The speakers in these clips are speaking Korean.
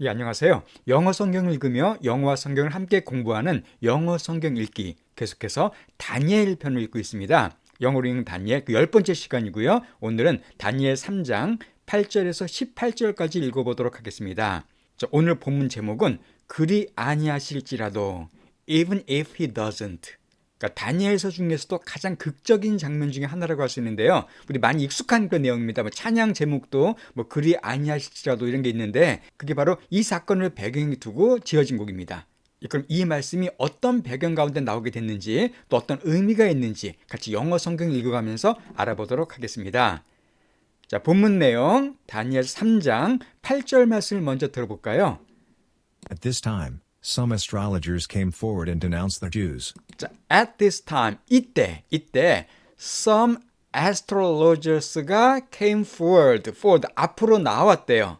예, 안녕하세요. 영어 성경을 읽으며 영어와 성경을 함께 공부하는 영어 성경 읽기, 계속해서 다니엘 편을 읽고 있습니다. 영어로 읽는 다니엘 그 10번째 시간이고요. 오늘은 다니엘 3장 8절에서 18절까지 읽어보도록 하겠습니다. 자, 오늘 본문 제목은 그리 아니하실지라도 even if he doesn't. 그러니까 다니엘서 중에서도 가장 극적인 장면 중에 하나라고 할 수 있는데요. 우리 많이 익숙한 그런 내용입니다. 찬양 제목도 그리 아니하실지라도 이런 게 있는데 그게 바로 이 사건을 배경에 두고 지어진 곡입니다. 그럼 이 말씀이 어떤 배경 가운데 나오게 됐는지 또 어떤 의미가 있는지 같이 영어 성경 읽어가면서 알아보도록 하겠습니다. 자, 본문 내용 다니엘 3장 8절 말씀을 먼저 들어볼까요? At this time, some astrologers came forward and denounced the Jews. 자, at this time, 이때 some astrologers가 came forward 앞으로 나왔대요.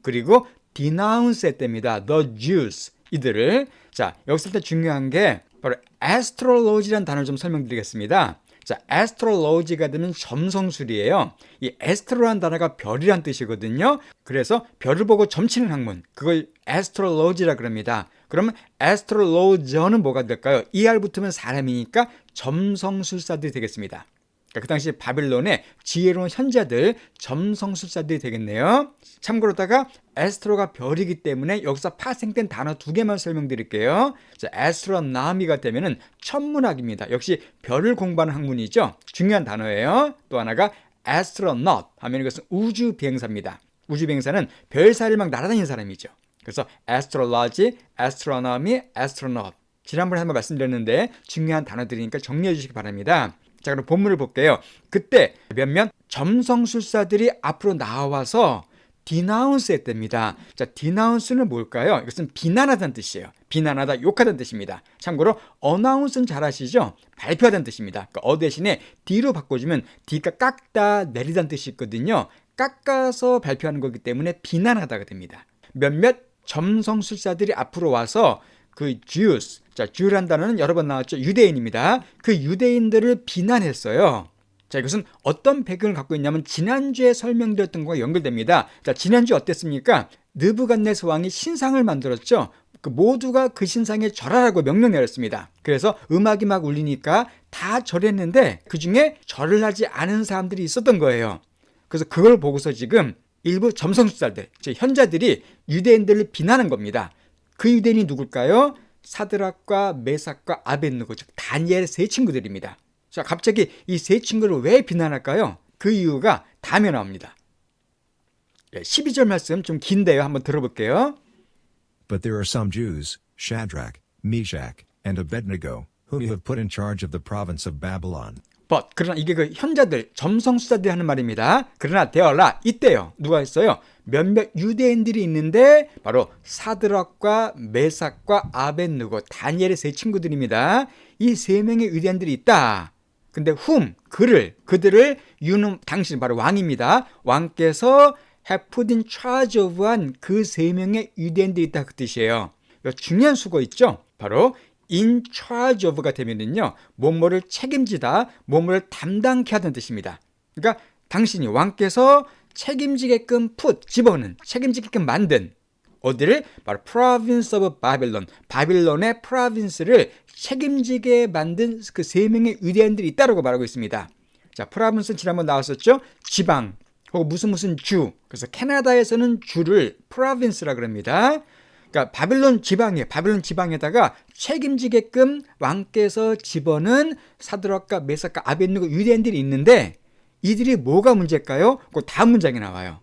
그리고 denounce 했답니다. the Jews, 이들을. 자, 여기서 일단 중요한 게 바로 astrology라는 단어를 좀 설명드리겠습니다. 자, astrology가 되면 점성술이에요. 이 astro라는 단어가 별이란 뜻이거든요. 그래서 별을 보고 점치는 학문, 그걸 astrology라 그럽니다. 그러면 astrologer는 뭐가 될까요? ER 붙으면 사람이니까 점성술사들이 되겠습니다. 그 당시 바빌론의 지혜로운 현자들, 점성술사들이 되겠네요. 참고로다가 에스트로가 별이기 때문에 여기서 파생된 단어 두 개만 설명드릴게요. 자, 에스트로나미가 되면은 천문학입니다. 역시 별을 공부하는 학문이죠. 중요한 단어예요. 또 하나가 astronaut 하면 이것은 우주 비행사입니다. 우주 비행사는 별사를 막 날아다니는 사람이죠. 그래서 astrology, astronomy, astronaut. 지난번에 한번 말씀드렸는데 중요한 단어들이니까 정리해 주시기 바랍니다. 자, 그럼 본문을 볼게요. 그때 몇몇 점성술사들이 앞으로 나와서 디나운스 했답니다. 자, 디나운스는 뭘까요? 이것은 비난하다는 뜻이에요. 비난하다, 욕하다는 뜻입니다. 참고로 어나운스는 잘 아시죠? 발표하다는 뜻입니다. 그러니까 어 대신에 D로 바꿔주면 D가 깎다, 내리다는 뜻이 있거든요. 깎아서 발표하는 거기 때문에 비난하다가 됩니다. 몇몇 점성술사들이 앞으로 와서 그 Jews, 자, Jew란 단어는 여러 번 나왔죠. 유대인입니다. 그 유대인들을 비난했어요. 자, 이것은 어떤 배경을 갖고 있냐면 지난주에 설명드렸던 것과 연결됩니다. 자, 지난주 어땠습니까? 느부갓네살 왕이 신상을 만들었죠. 모두가 그 신상에 절하라고 명령 내렸습니다. 그래서 음악이 막 울리니까 다 절했는데 그 중에 절을 하지 않은 사람들이 있었던 거예요. 그래서 그걸 보고서 지금 일부 점성술사들, 즉 현자들이 유대인들을 비난한 겁니다. 그 유대인이 누굴까요? 사드락과 메삭과 아벳느고, 즉 다니엘의 세 친구들입니다. 자, 갑자기 이 세 친구를 왜 비난할까요? 그 이유가 다음에 나옵니다. 12절 말씀 좀 긴데요. 한번 들어볼게요. But there are some Jews, Shadrach, Meshach, and Abednego, whom you have put in charge of the province of Babylon. But, 그러나 이게 그 현자들, 점성술사들이 하는 말입니다. 그러나 되어라, 이때요. 누가 했어요? 몇몇 유대인들이 있는데 바로 사드락과 메삭과 아벳느고, 다니엘의 세 친구들입니다. 이 세 명의 유대인들이 있다. 근데 그들을 유는 당신 바로 왕입니다. 왕께서 have put in charge of 한 그 세 명의 유대인들이 있다, 그 뜻이에요. 중요한 수거 있죠? 바로 in charge of가 되면은요, 뭐뭐를 책임지다, 뭐뭐를 담당케 하다는 뜻입니다. 그러니까 당신이 왕께서 책임지게끔 집어넣은, 책임지게끔 만든 어디를? 바로 province of Babylon, 바빌론의 province를 책임지게 만든 그 세 명의 유대인들이 있다고 말하고 있습니다. 자, province는 지난번 나왔었죠? 지방, 혹은 무슨 주. 그래서 캐나다에서는 주를 province라 그럽니다. 그러니까 바빌론 지방에다가 책임지게끔 왕께서 집어넣은 사드락과 메삭과 아벳느고 유대인들이 있는데 이들이 뭐가 문제일까요? 그 다음 문장에 나와요.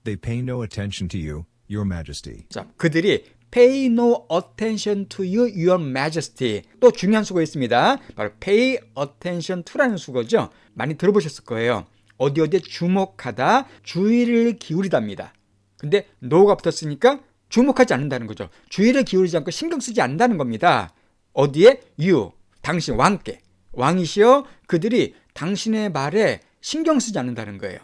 They pay no attention to you, your majesty. 자, 그들이 pay no attention to you, your majesty. 또 중요한 수가 있습니다. 바로 pay attention to라는 수거죠. 많이 들어보셨을 거예요. 어디에 주목하다, 주의를 기울이답니다. 근데 no가 붙었으니까 주목하지 않는다는 거죠. 주의를 기울이지 않고 신경 쓰지 않는다는 겁니다. 어디에? you, 당신 왕이시여 그들이 당신의 말에 신경 쓰지 않는다는 거예요.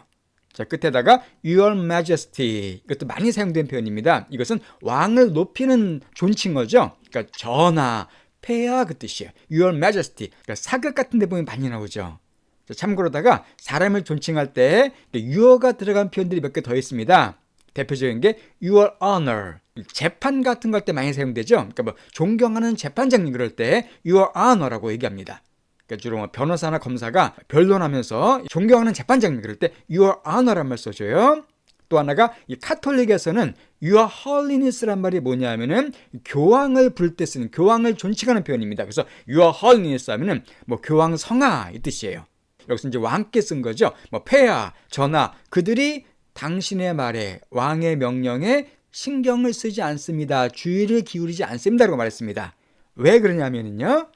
자, 끝에다가 your majesty, 이것도 많이 사용된 표현입니다. 이것은 왕을 높이는 존칭어죠. 그러니까 전하, 폐하 그 뜻이에요. your majesty, 그러니까 사극 같은 데 보면 많이 나오죠. 자, 참고로다가 사람을 존칭할 때 yuor가 들어간 표현들이 몇 개 더 있습니다. 대표적인 게 Your Honor. 재판 같은 걸 때 많이 사용되죠. 그러니까 뭐 존경하는 재판장님 그럴 때 Your Honor라고 얘기합니다. 그러니까 주로 뭐 변호사나 검사가 변론하면서 존경하는 재판장님 그럴 때 Your Honor란 말 써줘요. 또 하나가 이 카톨릭에서는 Your Holiness란 말이 뭐냐면은 교황을 부를 때 쓰는 교황을 존칭하는 표현입니다. 그래서 Your Holiness 하면은 뭐 교황 성하 이 뜻이에요. 여기서 이제 왕께 쓴 거죠. 뭐 폐하, 전하 그들이 당신의 말에 왕의 명령에 신경을 쓰지 않습니다. 주의를 기울이지 않습니다라고 말했습니다. 왜 그러냐면요.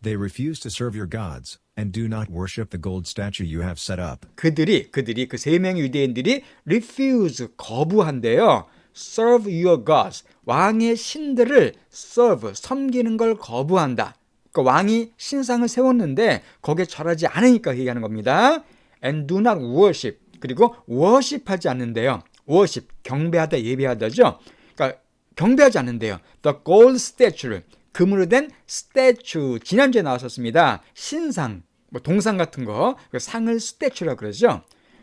They refuse to serve your gods, and do not worship the gold statue you have set up. 그들이 그 세 명의 유대인들이 refuse 거부한대요. serve your gods 왕의 신들을 serve 섬기는 걸 거부한다. 그러니까 왕이 신상을 세웠는데 거기에 절하지 않으니까 얘기하는 겁니다. and do not worship 그리고 worship하지 않는데요. worship 경배하다 예배하다죠. 그러니까 경배하지 않는데요. the gold statue를 금으로 된 스태츄 지난주에 나왔었습니다. 신상 뭐 동상 같은 거 상을 스태츄라고 그러죠.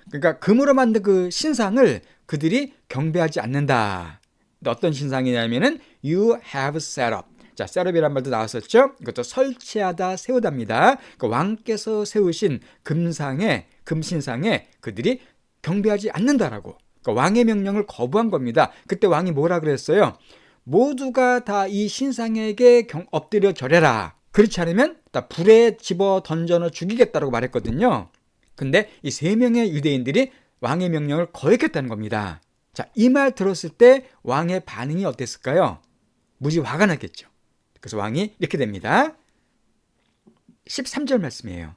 그러니까 금으로 만든 그 신상을 그들이 경배하지 않는다. 어떤 신상이냐면은 you have set up. 자, 셋업이란 말도 나왔었죠. 이것도 설치하다 세우다입니다. 그러니까 왕께서 세우신 금신상에 그들이 경배하지 않는다라고. 그러니까 왕의 명령을 거부한 겁니다. 그때 왕이 뭐라 그랬어요? 모두가 다 이 신상에게 엎드려 절해라. 그렇지 않으면 다 불에 집어 던져 죽이겠다라고 말했거든요. 근데 이 세 명의 유대인들이 왕의 명령을 거역했다는 겁니다. 자, 이 말 들었을 때 왕의 반응이 어땠을까요? 무지 화가 났겠죠. 그래서 왕이 이렇게 됩니다. 13절 말씀이에요.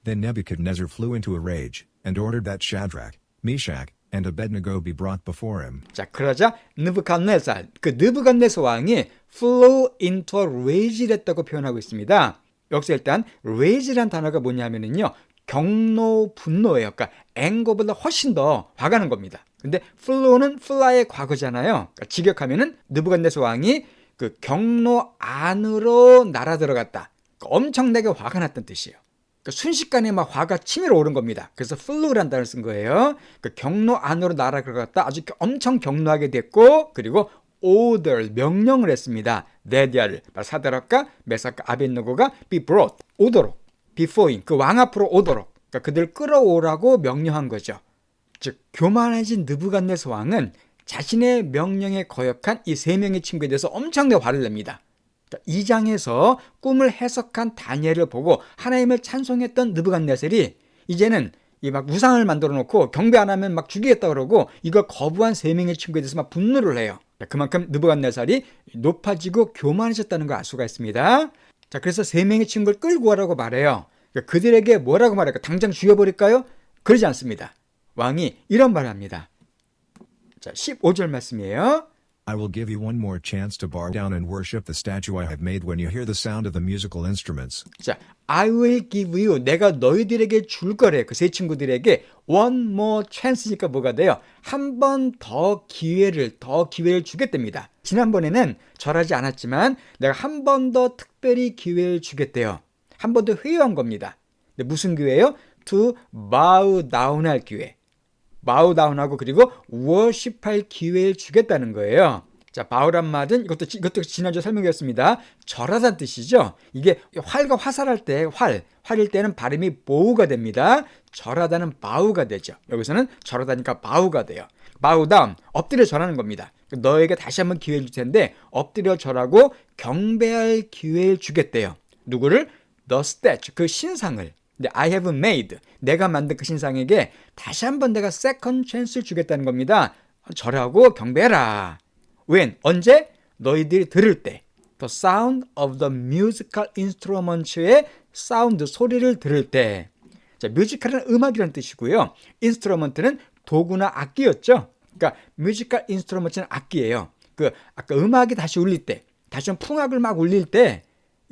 Then Nebuchadnezzar flew into a rage, and ordered that Shadrach, Meshach, and Abednego be brought before him. 자, 그러자 느부갓네살, 그 느부갓네살 왕이 flew into a rage를 했다고 표현하고 있습니다. 여기서 일단 rage란 단어가 뭐냐면요, 경노, 분노예요. 그러니까 anger보다 훨씬 더 화가 난 겁니다. 근데 flew는 fly의 과거잖아요. 그러니까 직역하면은 느부갓네살 왕이 그 경로 안으로 날아 들어갔다. 그러니까 엄청나게 화가 났다는 뜻이에요. 그러니까 순식간에 막 화가 치밀어 오른 겁니다. 그래서 flew란 단어를 쓴 거예요. 그 경로 안으로 날아 들어갔다. 아주 엄청 경노하게 됐고, 그리고 order 명령을 했습니다. 네디아를 사드락과 메삭과 아벳느고가 be brought 오도록, before인 그 왕 앞으로 오도록, 그러니까 그들 끌어오라고 명령한 거죠. 즉 교만해진 느부갓네살 왕은 자신의 명령에 거역한 이 세 명의 친구에 대해서 엄청나게 화를 냅니다. 그러니까 2장에서 꿈을 해석한 다니엘을 보고 하나님을 찬송했던 느부갓네살이 이제는 이 막 우상을 만들어 놓고 경배 안 하면 막 죽이겠다 그러고 이걸 거부한 세 명의 친구에 대해서 막 분노를 해요. 그만큼 느부갓네살이 높아지고 교만해졌다는 걸 알 수가 있습니다. 자, 그래서 세 명의 친구를 끌고 가라고 말해요. 그러니까 그들에게 뭐라고 말할까? 당장 죽여버릴까요? 그러지 않습니다. 왕이 이런 말을 합니다. 자, 15절 말씀이에요. I will give you one more chance to bow down and worship the statue I have made when you hear the sound of the musical instruments. 자, I will give you, 내가 너희들에게 줄 거래. 그 세 친구들에게 one more chance니까 뭐가 돼요? 한 번 더 기회를 주겠답니다. 지난번에는 절하지 않았지만 내가 한 번 더 특별히 기회를 주겠대요. 한 번 더 회유한 겁니다. 근데 무슨 기회예요? To bow down 할 기회. bow down하고 그리고 worship할 기회를 주겠다는 거예요. 자, bow란 말은 이것도 지난주에 설명드렸습니다. 절하다는 뜻이죠. 이게 활과 화살할 때 활일 때는 발음이 bow가 됩니다. 절하다는 bow가 되죠. 여기서는 절하다니까 bow가 돼요. bow down, 엎드려 절하는 겁니다. 너에게 다시 한번 기회를 줄 텐데 엎드려 절하고 경배할 기회를 주겠대요. 누구를? The statue, 그 신상을. I have made, 내가 만든 그 신상에게 다시 한번 내가 second chance를 주겠다는 겁니다. 절하고 경배해라. When? 언제? 너희들이 들을 때. The sound of the musical instruments의 사운드, 소리를 들을 때. 자, musical은 음악이라는 뜻이고요. instrument는 도구나 악기였죠. 그러니까 musical instruments는 악기예요. 그 아까 음악이 다시 울릴 때, 다시 좀 풍악을 막 울릴 때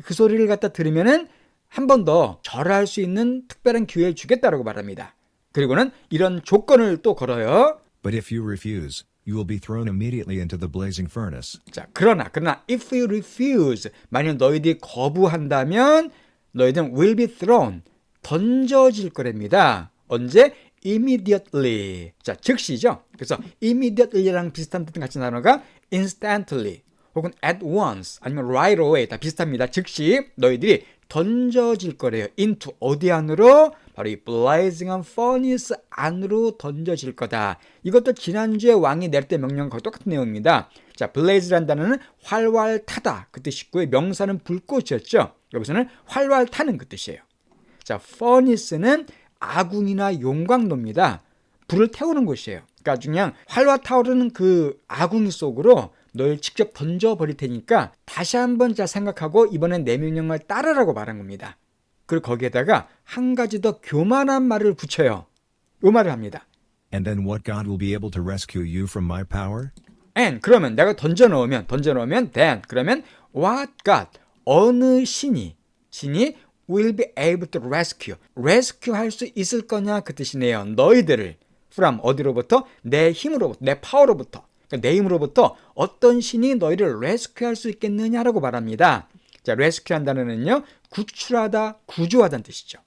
그 소리를 갖다 들으면은 한 번 더 절할 수 있는 특별한 기회를 주겠다라고 말합니다. 그리고는 이런 조건을 또 걸어요. But if you refuse, you will be thrown immediately into the blazing furnace. 자, 그러나 if you refuse, 만약 너희들이 거부한다면 너희들은 will be thrown, 던져질 거랍니다. 언제? immediately. 자, 즉시죠. 그래서 immediately랑 비슷한 뜻 같은 단어가 instantly 혹은 at once 아니면 right away 다 비슷합니다. 즉시 너희들이 던져질 거래요. into 어디 안으로? 바로 이 blazing furnace 안으로 던져질 거다. 이것도 지난주에 왕이 낼 때 명령과 똑같은 내용입니다. 자, blaze란 단어는 활활 타다 그 뜻이고요. 명사는 불꽃이었죠. 여기서는 활활 타는 그 뜻이에요. 자, furnace는 아궁이나 용광로입니다. 불을 태우는 곳이에요. 그러니까 그냥 활활 타오르는 그 아궁이 속으로 널 직접 던져버릴 테니까 다시 한번 잘 생각하고 이번엔 내 명령을 따르라고 말한 겁니다. 그리고 거기에다가 한 가지 더 교만한 말을 붙여요. 이 말을 합니다. And then what God will be able to rescue you from my power? And 그러면 내가 던져놓으면 then 그러면 what God 어느 신이 will be able to rescue 할 수 있을 거냐 그 뜻이네요. 너희들을 from 어디로부터? 내 힘으로부터 내 파워로부터 그러니까 내 힘으로부터 어떤 신이 너희를 rescue 할 수 있겠느냐라고 말합니다. 자, rescue 한다는요 구출하다 구조하다는 뜻이죠.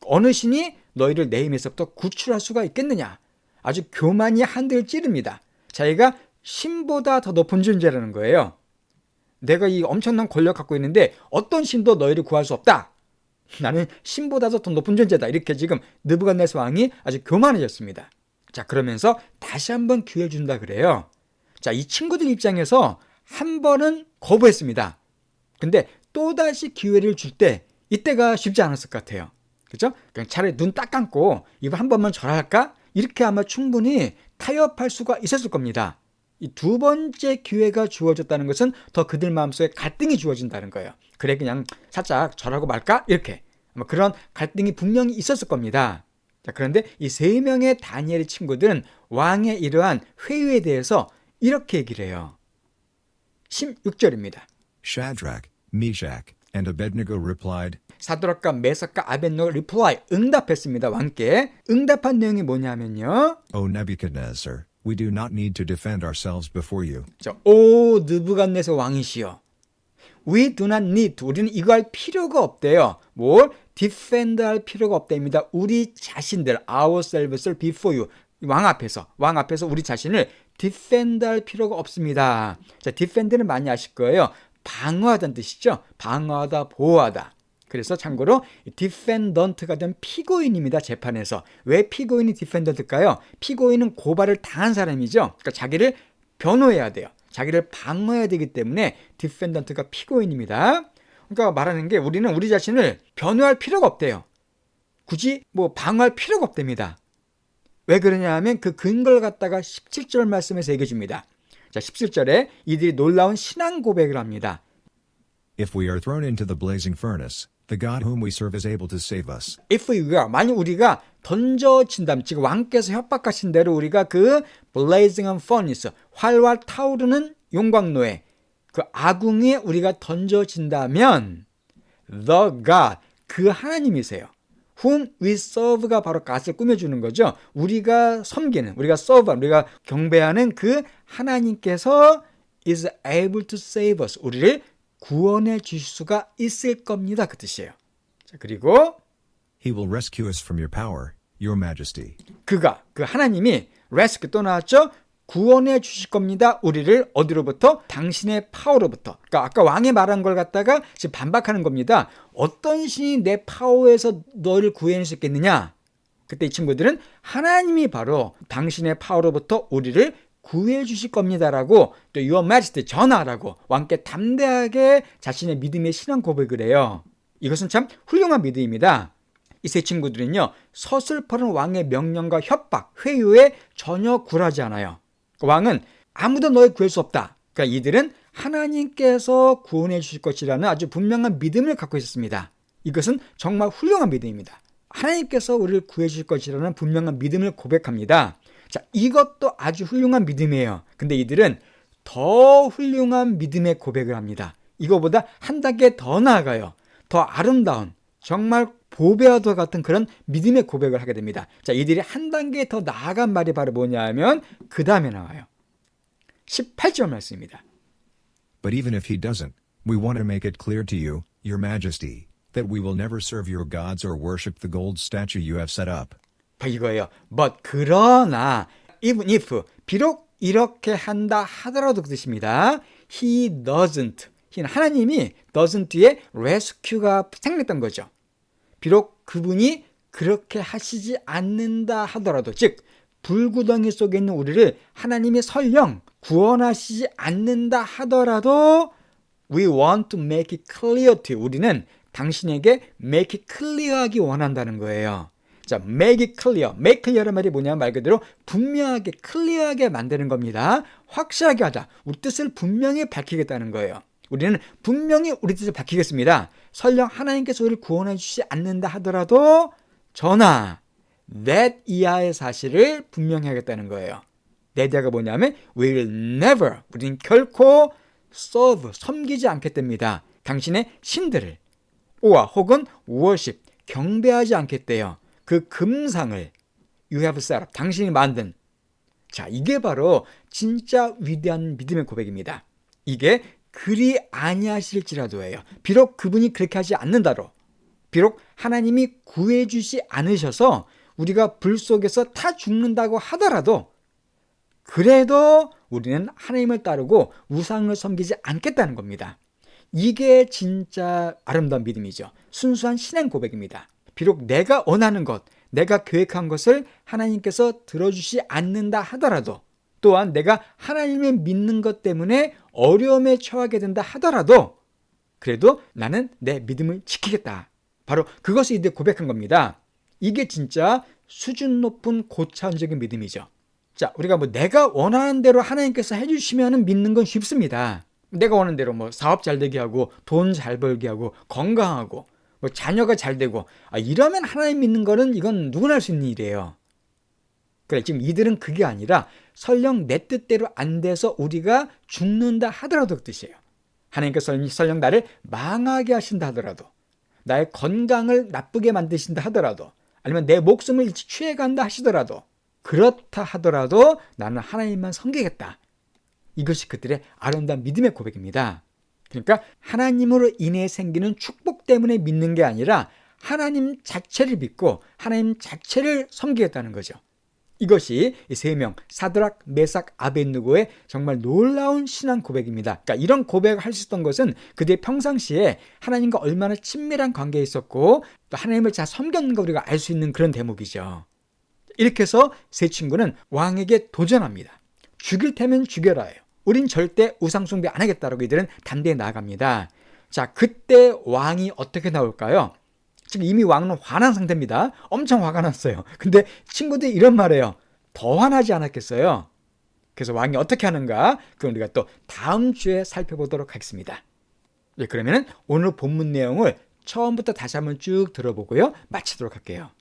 어느 신이 너희를 내 힘에서부터 구출할 수가 있겠느냐. 아주 교만이 한들 찌릅니다. 자기가 신보다 더 높은 존재라는 거예요. 내가 이 엄청난 권력 갖고 있는데 어떤 신도 너희를 구할 수 없다. 나는 신보다도 더 높은 존재다. 이렇게 지금 느부갓네살 왕이 아주 교만해졌습니다. 자, 그러면서 다시 한번 기회 준다 그래요. 자, 이 친구들 입장에서 한 번은 거부했습니다. 근데 또다시 기회를 줄 때 이때가 쉽지 않았을 것 같아요. 그렇죠? 그냥 차라리 눈 딱 감고 이거 한 번만 절할까? 이렇게 아마 충분히 타협할 수가 있었을 겁니다. 이 두 번째 기회가 주어졌다는 것은 더 그들 마음속에 갈등이 주어진다는 거예요. 그래 그냥 살짝 절하고 말까? 이렇게 아마 그런 갈등이 분명히 있었을 겁니다. 자, 그런데 이 세 명의 다니엘의 친구들은 왕의 이러한 회유에 대해서 이렇게 얘기를 해요. 16절입니다. Shadrach, Meshach, and Abednego replied, 사드락과 메삭과 아벳노가 reply 응답했습니다. 왕께 응답한 내용이 뭐냐면요. O Nebuchadnezzar, we do not need to defend ourselves before you. 자, 오 느부갓네살 왕이시여. We do not need to. 우리는 이거 할 필요가 없대요. 뭘? defend 할 필요가 없답니다. 우리 자신들 ourselves를 before you. 왕 앞에서 우리 자신을 defend 할 필요가 없습니다. 자, defend는 많이 아실 거예요. 방어하다는 뜻이죠. 방어하다, 보호하다. 그래서 참고로 defendant가 된 피고인입니다. 재판에서. 왜 피고인이 defendant일까요? 피고인은 고발을 당한 사람이죠. 그러니까 자기를 변호해야 돼요. 자기를 방어해야 되기 때문에 defendant가 피고인입니다. 그러니까 말하는 게 우리는 우리 자신을 변호할 필요가 없대요. 굳이 뭐 방어할 필요가 없답니다. 왜 그러냐 하면 그 근거를 갖다가 17절 말씀에서 얘기해 줍니다. 자, 17절에 이들이 놀라운 신앙 고백을 합니다. If we are thrown into the blazing furnace, the God whom we serve is able to save us. If we are, 만약 우리가 던져진다면, 지금 왕께서 협박하신 대로 우리가 그 blazing furnace, 활활 타오르는 용광로에 그 아궁이에 우리가 던져진다면 the God, 그 하나님이세요. whom we serve가 바로 God을 꾸며주는 거죠. 우리가 섬기는, 우리가 serve, 우리가 경배하는 그 하나님께서 is able to save us, 우리를 구원해 주실 수가 있을 겁니다. 그 뜻이에요. 자, 그리고 He will rescue us from your power, your majesty. 그가, 그 하나님이 rescue 또 나왔죠? 구원해 주실 겁니다. 우리를 어디로부터? 당신의 파워로부터. 그러니까 아까 왕이 말한 걸 갖다가 지금 반박하는 겁니다. 어떤 신이 내 파워에서 너를 구해낼 수 있겠느냐? 그때 이 친구들은 하나님이 바로 당신의 파워로부터 우리를 구해 주실 겁니다라고 또 Your Majesty 전하라고 왕께 담대하게 자신의 믿음의 신앙 고백을 해요. 이것은 참 훌륭한 믿음입니다. 이 세 친구들은요, 서슬퍼런 왕의 명령과 협박, 회유에 전혀 굴하지 않아요. 왕은 아무도 너를 구할 수 없다. 그러니까 이들은 하나님께서 구원해 주실 것이라는 아주 분명한 믿음을 갖고 있었습니다. 이것은 정말 훌륭한 믿음입니다. 하나님께서 우리를 구해 주실 것이라는 분명한 믿음을 고백합니다. 자, 이것도 아주 훌륭한 믿음이에요. 근데 이들은 더 훌륭한 믿음의 고백을 합니다. 이거보다 한 단계 더 나아가요. 더 아름다운, 정말 보배와 같은 그런 믿음의 고백을 하게 됩니다. 자, 이들이 한 단계 더 나아간 말이 바로 뭐냐 하면 그 다음에 나와요. 18절 말씀입니다. But even if he doesn't, we want to make it clear to you, your majesty, that we will never serve your gods or worship the gold statue you have set up. 이거예요. But 그러나 even if 비록 이렇게 한다 하더라도 그 뜻입니다. He doesn't. 하나님이 doesn't의 rescue가 생략된 거죠. 비록 그분이 그렇게 하시지 않는다 하더라도, 즉 불구덩이 속에 있는 우리를 하나님이 설령 구원하시지 않는다 하더라도 we want to make it clear to you. 우리는 당신에게 make it clear하기 원한다는 거예요. 자, make it clear. make clear란 말이 뭐냐면 말 그대로 분명하게, clear하게 만드는 겁니다. 확실하게 하자. 우리 뜻을 분명히 밝히겠다는 거예요. 우리는 분명히 우리 뜻을 밝히겠습니다. 설령 하나님께서 우리를 구원해 주시지 않는다 하더라도 전하, that 이하의 사실을 분명히 하겠다는 거예요. that 이하가 뭐냐면 will never, 우리는 결코 serve, 섬기지 않겠답니다. 당신의 신들을 오와 혹은 worship, 경배하지 않겠대요. 그 금상을 you have set up, 당신이 만든. 자, 이게 바로 진짜 위대한 믿음의 고백입니다. 이게 그리 아니하실지라도예요. 비록 그분이 그렇게 하지 않는다로, 비록 하나님이 구해주시 않으셔서 우리가 불 속에서 타 죽는다고 하더라도 그래도 우리는 하나님을 따르고 우상을 섬기지 않겠다는 겁니다. 이게 진짜 아름다운 믿음이죠. 순수한 신앙 고백입니다. 비록 내가 원하는 것, 내가 계획한 것을 하나님께서 들어주시 않는다 하더라도, 또한 내가 하나님을 믿는 것 때문에 어려움에 처하게 된다 하더라도 그래도 나는 내 믿음을 지키겠다. 바로 그것을 이제 고백한 겁니다. 이게 진짜 수준 높은 고차원적인 믿음이죠. 자, 우리가 내가 원하는 대로 하나님께서 해주시면 믿는 건 쉽습니다. 내가 원하는 대로 사업 잘 되게 하고 돈 잘 벌게 하고 건강하고 자녀가 잘 되고 이러면 하나님 믿는 거는 이건 누구나 할 수 있는 일이에요. 그래, 지금 이들은 그게 아니라 설령 내 뜻대로 안 돼서 우리가 죽는다 하더라도 그 뜻이에요. 하나님께서 설령 나를 망하게 하신다 하더라도, 나의 건강을 나쁘게 만드신다 하더라도, 아니면 내 목숨을 일찍 취해간다 하시더라도, 그렇다 하더라도 나는 하나님만 섬기겠다. 이것이 그들의 아름다운 믿음의 고백입니다. 그러니까 하나님으로 인해 생기는 축복 때문에 믿는 게 아니라 하나님 자체를 믿고 하나님 자체를 섬기겠다는 거죠. 이것이 이 세 명 사드락, 메삭, 아벳느고의 정말 놀라운 신앙 고백입니다. 그러니까 이런 고백을 할 수 있었던 것은 그들이 평상시에 하나님과 얼마나 친밀한 관계에 있었고 또 하나님을 잘 섬겼는가 우리가 알 수 있는 그런 대목이죠. 이렇게 해서 세 친구는 왕에게 도전합니다. 죽일 테면 죽여라예요. 우린 절대 우상숭배 안 하겠다라고 이들은 담대히 나아갑니다. 자, 그때 왕이 어떻게 나올까요? 지금 이미 왕은 화난 상태입니다. 엄청 화가 났어요. 근데 친구들이 이런 말해요. 더 화나지 않았겠어요? 그래서 왕이 어떻게 하는가? 그럼 우리가 또 다음 주에 살펴보도록 하겠습니다. 네, 그러면 오늘 본문 내용을 처음부터 다시 한번 쭉 들어보고요. 마치도록 할게요.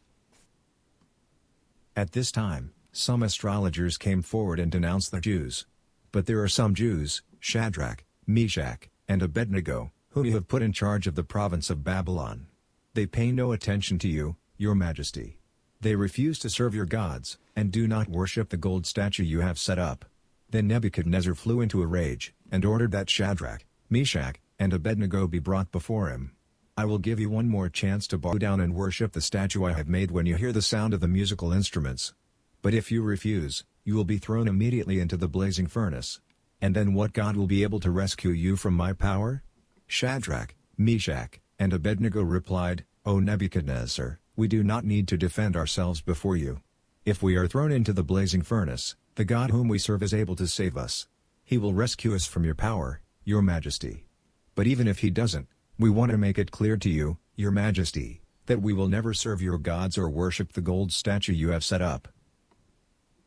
At this time, some astrologers came forward and denounced the Jews. But there are some Jews, Shadrach, Meshach, and Abednego, whom you have put in charge of the province of Babylon. They pay no attention to you, your majesty. They refuse to serve your gods, and do not worship the gold statue you have set up. Then Nebuchadnezzar flew into a rage, and ordered that Shadrach, Meshach, and Abednego be brought before him. I will give you one more chance to bow down and worship the statue I have made when you hear the sound of the musical instruments. But if you refuse, you will be thrown immediately into the blazing furnace. And then what God will be able to rescue you from my power? Shadrach, Meshach, and Abednego replied, O Nebuchadnezzar, we do not need to defend ourselves before you. If we are thrown into the blazing furnace, the God whom we serve is able to save us. He will rescue us from your power, your majesty. But even if he doesn't, we want to make it clear to you, your majesty, that we will never serve your gods or worship the gold statue you have set up.